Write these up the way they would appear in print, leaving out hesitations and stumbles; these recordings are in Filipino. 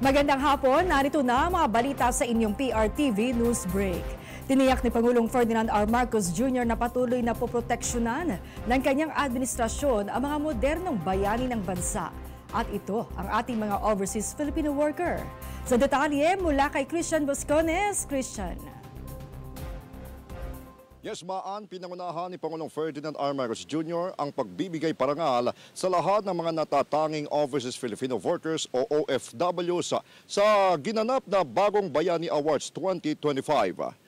Magandang hapon, narito na mga balita sa inyong PRTV News Break. Tiniyak ni Pangulong Ferdinand R. Marcos Jr. na patuloy na poproteksyonan ng kanyang administrasyon ang mga modernong bayani ng bansa. At ito ang ating mga overseas Filipino worker. Sa detalye mula kay Christian Boscones. Christian. Yes, Maan, pinangunahan ni Pangulong Ferdinand R. Marcos Jr. ang pagbibigay parangal sa lahat ng mga natatanging Overseas Filipino Workers o OFWs sa ginanap na Bagong Bayani Awards 2025.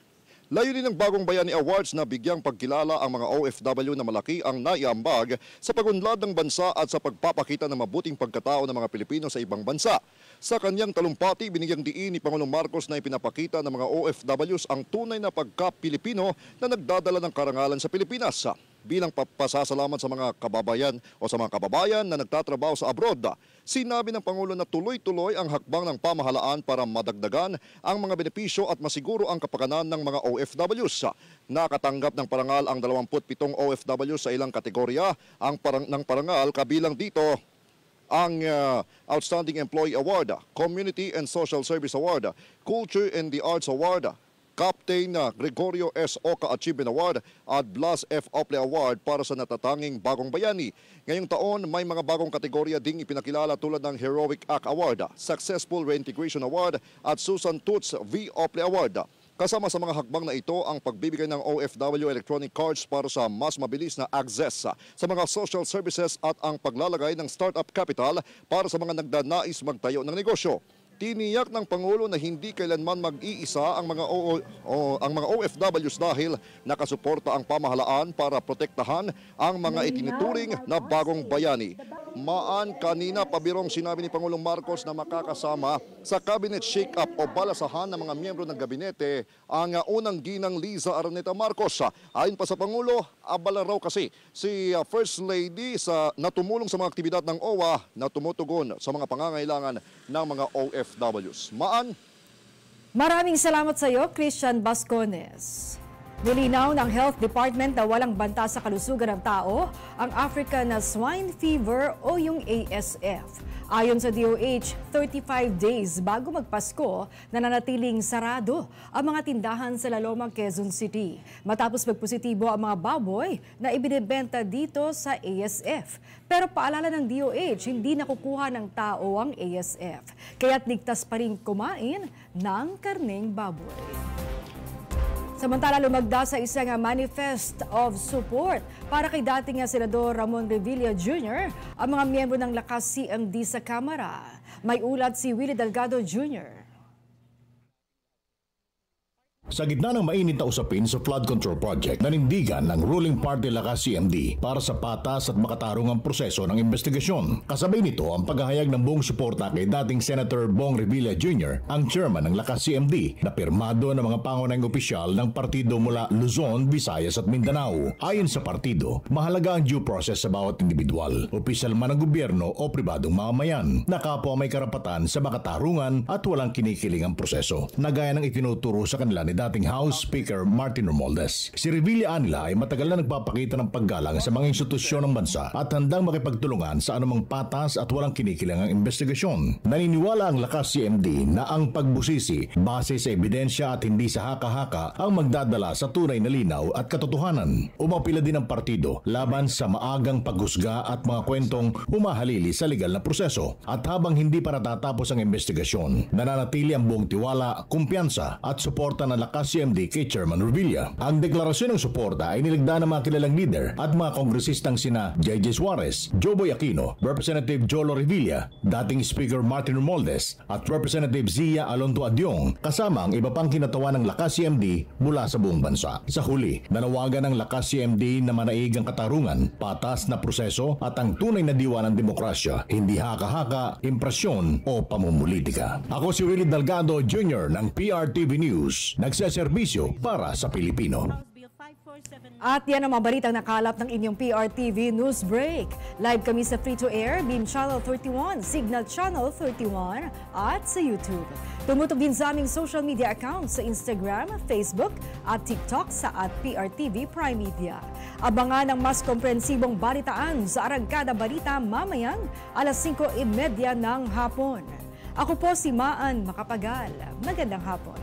Layunin ng Bagong Bayani Awards na bigyang pagkilala ang mga OFW na malaki ang naiambag sa pagunlad ng bansa at sa pagpapakita ng mabuting pagkatao ng mga Pilipino sa ibang bansa. Sa kanyang talumpati, binigyang diin ni Pangulong Marcos na ipinapakita ng mga OFWs ang tunay na pagka-Pilipino na nagdadala ng karangalan sa Pilipinas. Bilang pasasalamat sa mga kababayan o sa mga kababayan na nagtatrabaho sa abroad, sinabi ng Pangulo na tuloy-tuloy ang hakbang ng pamahalaan para madagdagan ang mga benepisyo at masiguro ang kapakanan ng mga OFWs. Nakatanggap ng parangal ang 27 OFWs sa ilang kategorya ng parangal, kabilang dito ang Outstanding Employee Award, Community and Social Service Award, Culture and the Arts Award, Captain Gregorio S. Oca Achievement Award at Blas F. Ople Award para sa natatanging Bagong Bayani. Ngayong taon, may mga bagong kategorya ding ipinakilala tulad ng Heroic Act Award, Successful Reintegration Award at Susan Toots V. Ople Award. Kasama sa mga hakbang na ito ang pagbibigay ng OFW electronic cards para sa mas mabilis na access sa mga social services at ang paglalagay ng startup capital para sa mga nagdanais magtayo ng negosyo. Tiniyak ng Pangulo na hindi kailanman mag-iisa ang mga OFWs dahil nakasuporta ang pamahalaan para protektahan ang mga itinuturing na bagong bayani. Maan, kanina pabirong sinabi ni Pangulong Marcos na makakasama sa cabinet shake-up o balasahan ng mga miyembro ng gabinete ang unang ginang Liza Araneta Marcos. Ayon pa sa Pangulo, abala raw kasi si First Lady na tumulong sa mga aktibidad ng OWA na tumutugon sa mga pangangailangan ng mga OFWs. Maan. Maraming salamat sa iyo, Christian Boscones. Nilinaw ng Health Department na walang banta sa kalusugan ng tao ang African Swine Fever o yung ASF. Ayon sa DOH, 35 days bago magpasko, nananatiling sarado ang mga tindahan sa Laloma, Quezon City. Matapos magpositibo ang mga baboy na ibinebenta dito sa ASF. Pero paalala ng DOH, hindi nakukuha ng tao ang ASF. Kaya't ligtas pa rin kumain ng karneng baboy. Samantala, lumagda sa isang manifest of support para kay dating Senador Ramon Revilla Jr. ang mga miyembro ng Lakas CMD sa Kamara. May ulat si Willie Delgado Jr. Sa gitna ng mainit na usapin sa flood control project, nanindigan ng ruling party Lakas CMD para sa patas at makatarungang proseso ng investigasyon. Kasabay nito ang paghahayag ng buong suporta kay dating Senator Bong Revilla Jr., ang chairman ng Lakas CMD, na pirmado ng mga pangunahing opisyal ng partido mula Luzon, Visayas at Mindanao. Ayon sa partido, mahalaga ang due process sa bawat individual, opisyal man ng gobyerno o pribadong mamamayan, na kapwa may karapatan sa makatarungan at walang kinikilingang proseso, na gaya ng itinuturo sa kanila ni dating House Speaker Martin Romualdez. Si Revilla Anila ay matagal na nagpapakita ng paggalang sa mga institusyon ng bansa at handang makipagtulungan sa anumang patas at walang kinikilangang investigasyon. Naniniwala ang Lakas CMD na ang pagbusisi base sa ebidensya at hindi sa haka-haka ang magdadala sa tunay na linaw at katotohanan. Umapila din ang partido laban sa maagang paghusga at mga kwentong humahalili sa legal na proseso. At habang hindi pa natatapos ang investigasyon, nananatili ang buong tiwala, kumpiyansa at suporta ng Lakas CMD kay Chairman Revilla. Ang deklarasyon ng suporta ay nilagda ng mga kilalang leader at mga kongresistang sina J.J. Suarez, Joboy Aquino, Representative Jolo Revilla, dating Speaker Martin Romualdez at Representative Zia Alonto Adyong, kasama ang iba pang kinatawan ng Lakas CMD mula sa buong bansa. Sa huli, nanawagan ng Lakas CMD na manaig ang katarungan, patas na proseso at ang tunay na diwa ng demokrasya, hindi haka-haka, impresyon o pamumulitika. Ako si Willie Delgado Jr. ng PRTV News, nagseserbisyo para sa Pilipino. At yan ang mga balitang nakalap ng inyong PRTV News Break. Live kami sa Free-to-Air, Beam Channel 31, Signal Channel 31 at sa YouTube. Tumutok din sa aming social media accounts sa Instagram, Facebook at TikTok sa @PRTV Prime Media. Abangan ang mas komprehensibong balitaan sa Arangkada Balita mamayang alas 5:30 ng hapon. Ako po si Maan Macapagal. Magandang hapon.